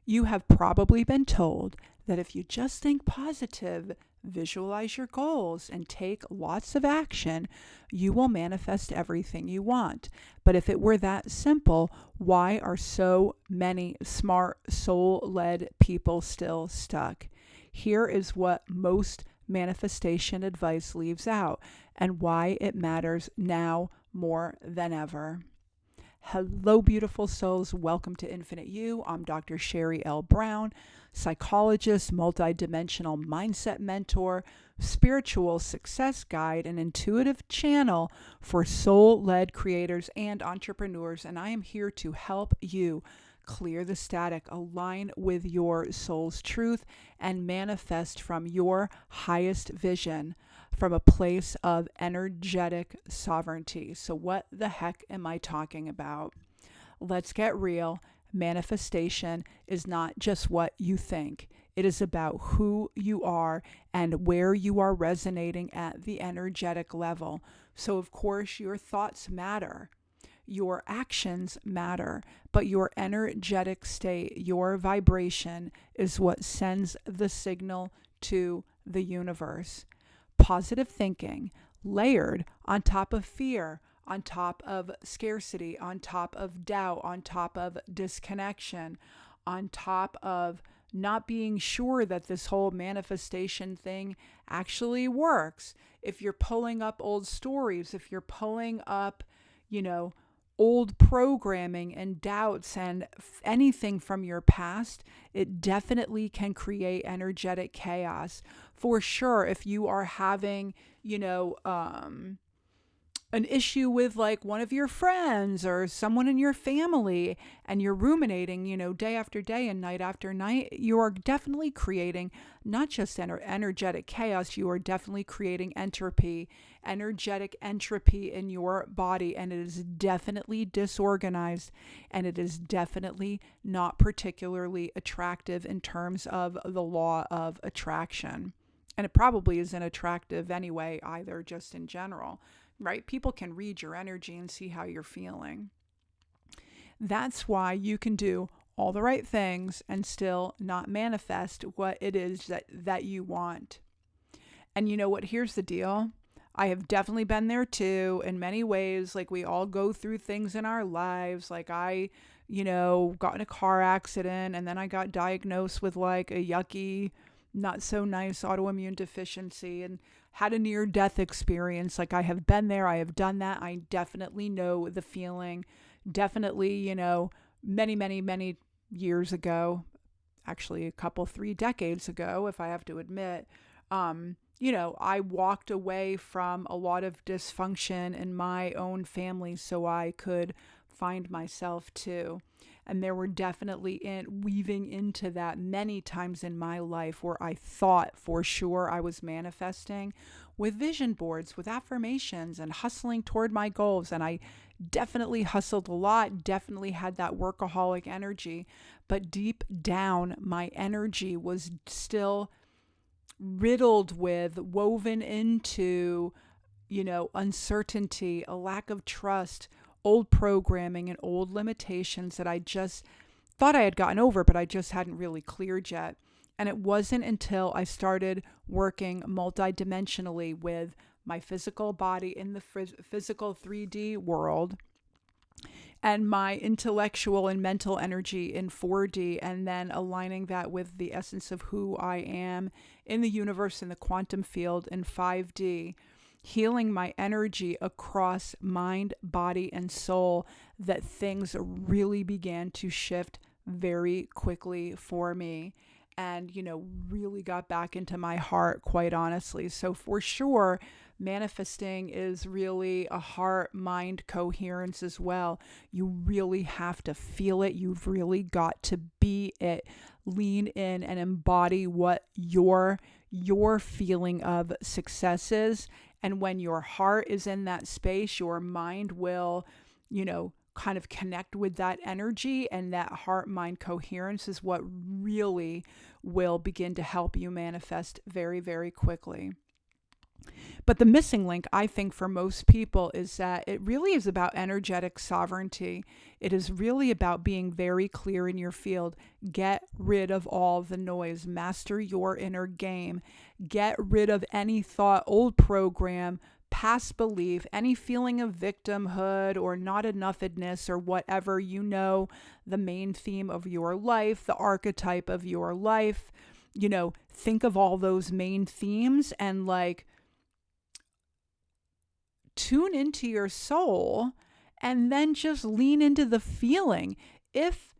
You have probably been told that if you just think positive, visualize your goals, and take lots of action, you will manifest everything you want. But if it were that simple, why are so many smart, soul led people still stuck? Here is what most manifestation advice leaves out and why it matters now more than ever. Hello, beautiful souls. Welcome to Infinite You. I'm Dr. Sherry L. Brown, psychologist, multidimensional mindset mentor, spiritual success guide, and intuitive channel for soul-led creators and entrepreneurs. And I am here to help you clear the static, align with your soul's truth, and manifest from your highest vision from a place of energetic sovereignty. So, what the heck am I talking about? Let's get real. Manifestation is not just what you think, it is about who you are and where you are resonating at the energetic level. So, of course, your thoughts matter. Your actions matter, but your energetic state, your vibration, is what sends the signal to the universe. Positive thinking, layered on top of fear, on top of scarcity, on top of doubt, on top of disconnection, on top of not being sure that this whole manifestation thing actually works. If you're pulling up old stories, if you're pulling up, old programming and doubts and anything from your past, it definitely can create energetic chaos. For sure, if you are having, an issue with like one of your friends or someone in your family and you're ruminating, day after day and night after night, you are definitely creating not just energetic chaos, you are definitely creating energetic entropy in your body, and it is definitely disorganized, and it is definitely not particularly attractive in terms of the law of attraction. And it probably isn't attractive anyway, either, just in general. Right? People can read your energy and see how you're feeling. That's why you can do all the right things and still not manifest what it is that you want. And you know what? Here's the deal. I have definitely been there too in many ways. Like, we all go through things in our lives. Like, I got in a car accident and then I got diagnosed with like a yucky, not so nice autoimmune deficiency and had a near-death experience. Like, I have been there, I have done that. I definitely know the feeling. Definitely, many, many, many years ago, actually 3 decades ago, if I have to admit, I walked away from a lot of dysfunction in my own family so I could find myself too. And there were definitely weaving into that many times in my life where I thought for sure I was manifesting with vision boards, with affirmations, and hustling toward my goals. And I definitely hustled a lot, definitely had that workaholic energy. But deep down, my energy was still riddled with, woven into, uncertainty, a lack of trust, old programming and old limitations that I just thought I had gotten over, but I just hadn't really cleared yet. And it wasn't until I started working multidimensionally with my physical body in the physical 3D world and my intellectual and mental energy in 4D, and then aligning that with the essence of who I am in the universe, in the quantum field in 5D, healing my energy across mind, body, and soul, that things really began to shift very quickly for me and, really got back into my heart, quite honestly. So for sure, manifesting is really a heart-mind coherence as well. You really have to feel it. You've really got to be it. Lean in and embody what your feeling of success is. And when your heart is in that space, your mind will, kind of connect with that energy, and that heart-mind coherence is what really will begin to help you manifest very, very quickly. But the missing link, I think, for most people is that it really is about energetic sovereignty. It is really about being very clear in your field. Get rid of all the noise. Master your inner game. Get rid of any thought, old program, past belief, any feeling of victimhood or not enoughness or whatever, the main theme of your life, the archetype of your life. Think of all those main themes and tune into your soul and then just lean into the feeling. If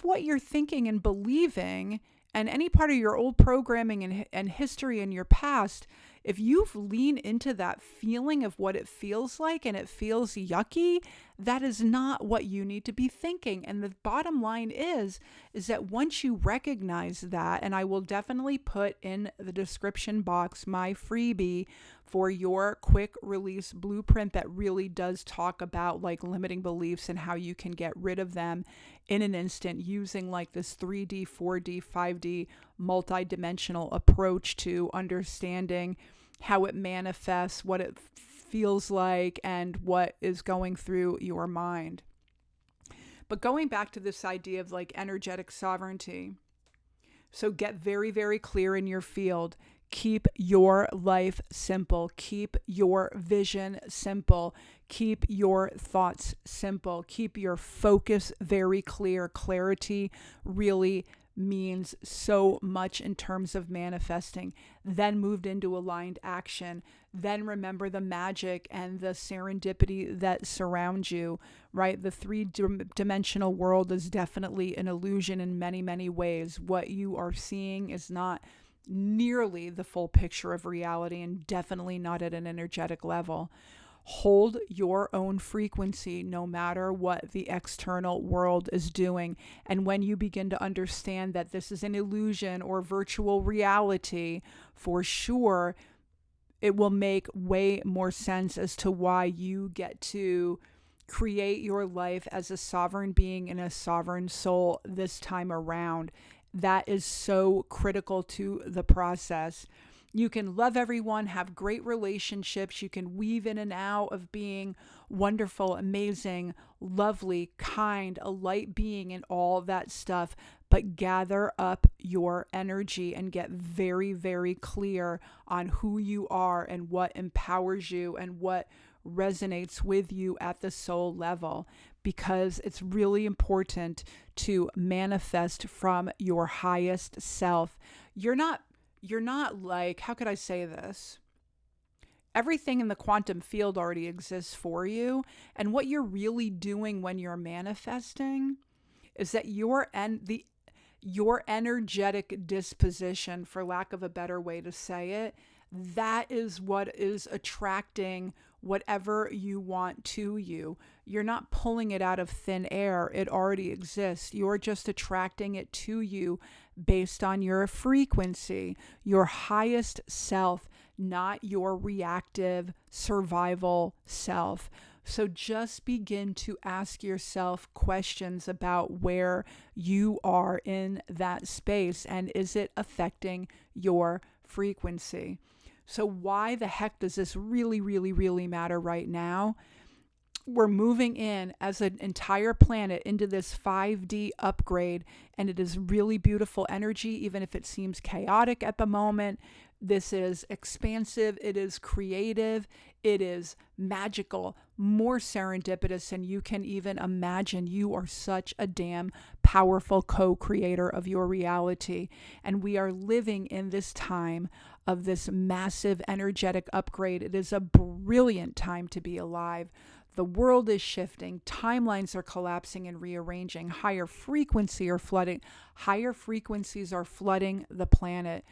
what you're thinking and believing and any part of your old programming and history in your past, if you've leaned into that feeling of what it feels like and it feels yucky, that is not what you need to be thinking. And the bottom line is that once you recognize that, and I will definitely put in the description box my freebie for your quick release blueprint that really does talk about limiting beliefs and how you can get rid of them in an instant using this 3D, 4D, 5D multidimensional approach to understanding how it manifests, what it feels like, and what is going through your mind. But going back to this idea of energetic sovereignty, so get very, very clear in your field. Keep your life simple. Keep your vision simple. Keep your thoughts simple. Keep your focus very clear. Clarity really means so much in terms of manifesting. Then moved into aligned action. Then remember the magic and the serendipity that surrounds you, right? The three-dimensional world is definitely an illusion in many, many ways. What you are seeing is not nearly the full picture of reality, and definitely not at an energetic level. Hold your own frequency no matter what the external world is doing. And when you begin to understand that this is an illusion or virtual reality, for sure, it will make way more sense as to why you get to create your life as a sovereign being and a sovereign soul this time around. That is so critical to the process. You can love everyone, have great relationships. You can weave in and out of being wonderful, amazing, lovely, kind, a light being, and all that stuff. But gather up your energy and get very, very clear on who you are and what empowers you and what resonates with you at the soul level, because it's really important to manifest from your highest self. You're not how could I say this? Everything in the quantum field already exists for you. And what you're really doing when you're manifesting is that your energetic disposition, for lack of a better way to say it, that is what is attracting whatever you want to you. You're not pulling it out of thin air. It already exists. You're just attracting it to you based on your frequency, your highest self, not your reactive survival self. So just begin to ask yourself questions about where you are in that space and is it affecting your frequency. So why the heck does this really, really, really matter right now? We're moving in as an entire planet into this 5D upgrade, and it is really beautiful energy, even if it seems chaotic at the moment. This is expansive, it is creative, it is magical, more serendipitous than you can even imagine. You are such a damn powerful co-creator of your reality. And we are living in this time of this massive energetic upgrade. It is a brilliant time to be alive. The world is shifting. Timelines are collapsing and rearranging. Higher frequencies are flooding the planet.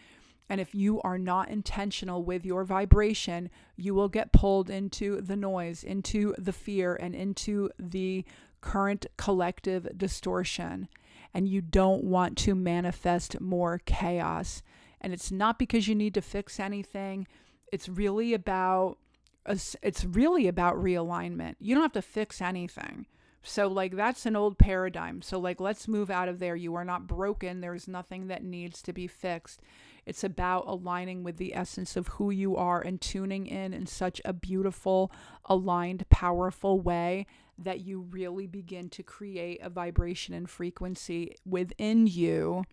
And if you are not intentional with your vibration, you will get pulled into the noise, into the fear, and into the current collective distortion. And you don't want to manifest more chaos. And it's not because you need to fix anything. It's really about realignment. You don't have to fix anything. So like that's an old paradigm. So like let's move out of there. You are not broken. There's nothing that needs to be fixed. It's about aligning with the essence of who you are and tuning in such a beautiful, aligned, powerful way that you really begin to create a vibration and frequency within you.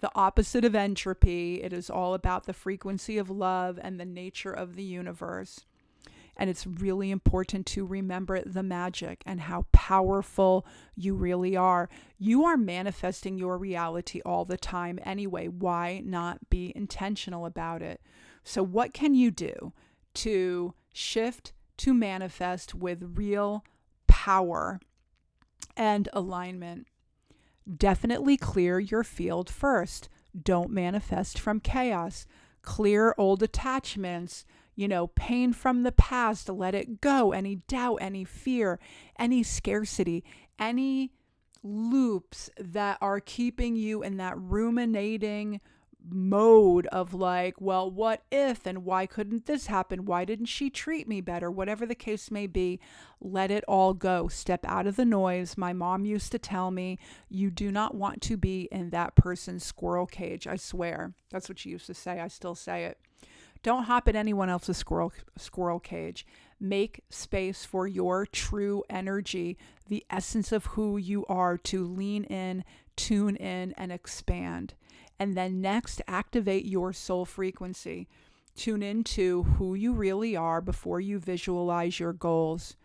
The opposite of entropy. It is all about the frequency of love and the nature of the universe. And it's really important to remember the magic and how powerful you really are. You are manifesting your reality all the time anyway. Why not be intentional about it? So what can you do to shift to manifest with real power and alignment? Definitely clear your field first. Don't manifest from chaos. Clear old attachments, pain from the past, let it go. Any doubt, any fear, any scarcity, any loops that are keeping you in that ruminating mode of like, well, what if, and why couldn't this happen? Why didn't she treat me better? Whatever the case may be, let it all go. Step out of the noise. My mom used to tell me, you do not want to be in that person's squirrel cage. I swear. That's what she used to say. I still say it. Don't hop in anyone else's squirrel cage. Make space for your true energy, the essence of who you are, to lean in, tune in, and expand. And then next, activate your soul frequency. Tune into who you really are before you visualize your goals.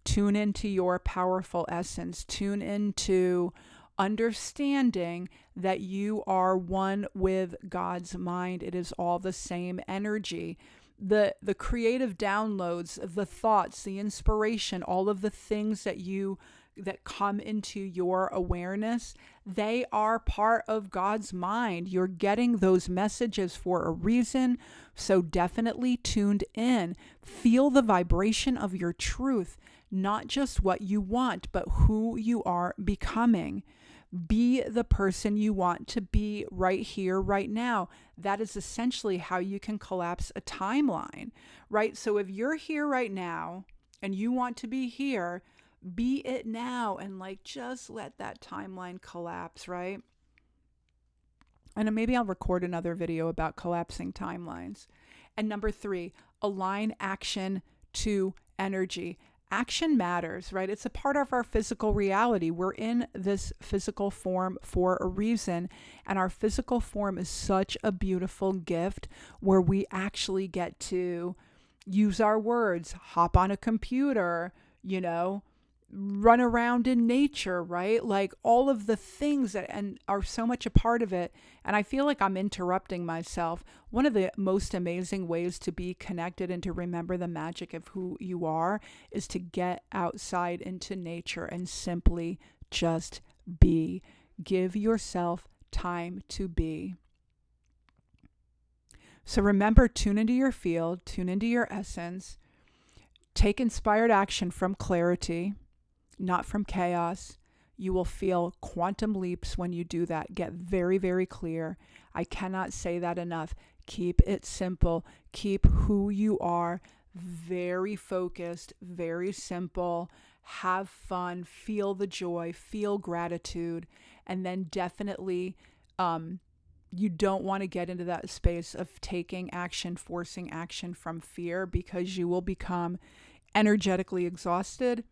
Tune into your powerful essence. Tune into understanding that you are one with God's mind. It is all the same energy. The creative downloads, the thoughts, the inspiration, all of the things that come into your awareness, they are part of God's mind. You're getting those messages for a reason. So definitely tuned in. Feel the vibration of your truth, not just what you want, but who you are becoming. Be the person you want to be right here, right now. That is essentially how you can collapse a timeline, right? So if you're here right now and you want to be here, be it now, and like just let that timeline collapse, right? And maybe I'll record another video about collapsing timelines. And number 3, align action to energy. Action matters, right? It's a part of our physical reality. We're in this physical form for a reason, and our physical form is such a beautiful gift where we actually get to use our words, hop on a computer, run around in nature, right? Like all of the things that and are so much a part of it. And I feel like I'm interrupting myself. One of the most amazing ways to be connected and to remember the magic of who you are is to get outside into nature and simply just be. Give yourself time to be. So remember, tune into your field, tune into your essence, take inspired action from clarity, not from chaos. You will feel quantum leaps when you do that. Get very, very clear. I cannot say that enough. Keep it simple. Keep who you are very focused, very simple. Have fun. Feel the joy. Feel gratitude. And then definitely, you don't want to get into that space of taking action, forcing action from fear, because you will become energetically exhausted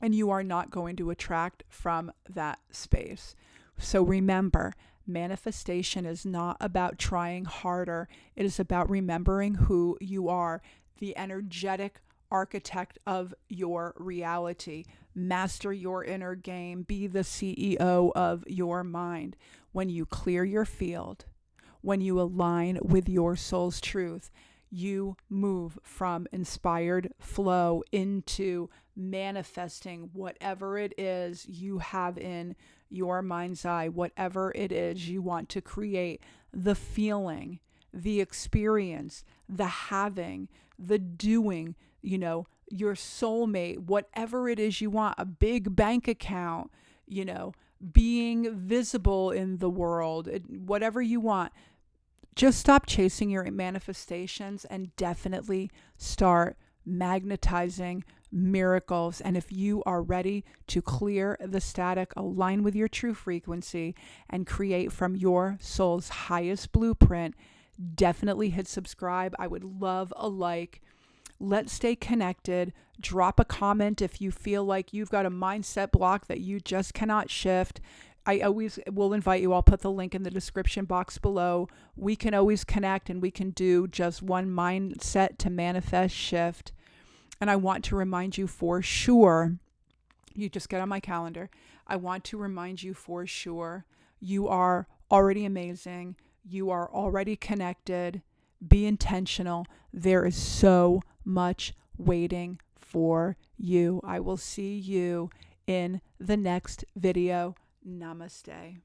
and you are not going to attract from that space. So remember, manifestation is not about trying harder. It is about remembering who you are, the energetic architect of your reality. Master your inner game. Be the CEO of your mind. When you clear your field, when you align with your soul's truth, you move from inspired flow into manifesting whatever it is you have in your mind's eye, whatever it is you want to create, the feeling, the experience, the having, the doing, your soulmate, whatever it is you want, a big bank account, being visible in the world, whatever you want. Just stop chasing your manifestations and definitely start magnetizing, miracles. And if you are ready to clear the static, align with your true frequency, and create from your soul's highest blueprint, definitely hit subscribe. I would love a like. Let's stay connected. Drop a comment if you feel like you've got a mindset block that you just cannot shift. I always will invite you. I'll put the link in the description box below. We can always connect, and we can do just one mindset to manifest shift. And I want to remind you for sure, you just get on my calendar. I want to remind you for sure, you are already amazing. You are already connected. Be intentional. There is so much waiting for you. I will see you in the next video. Namaste.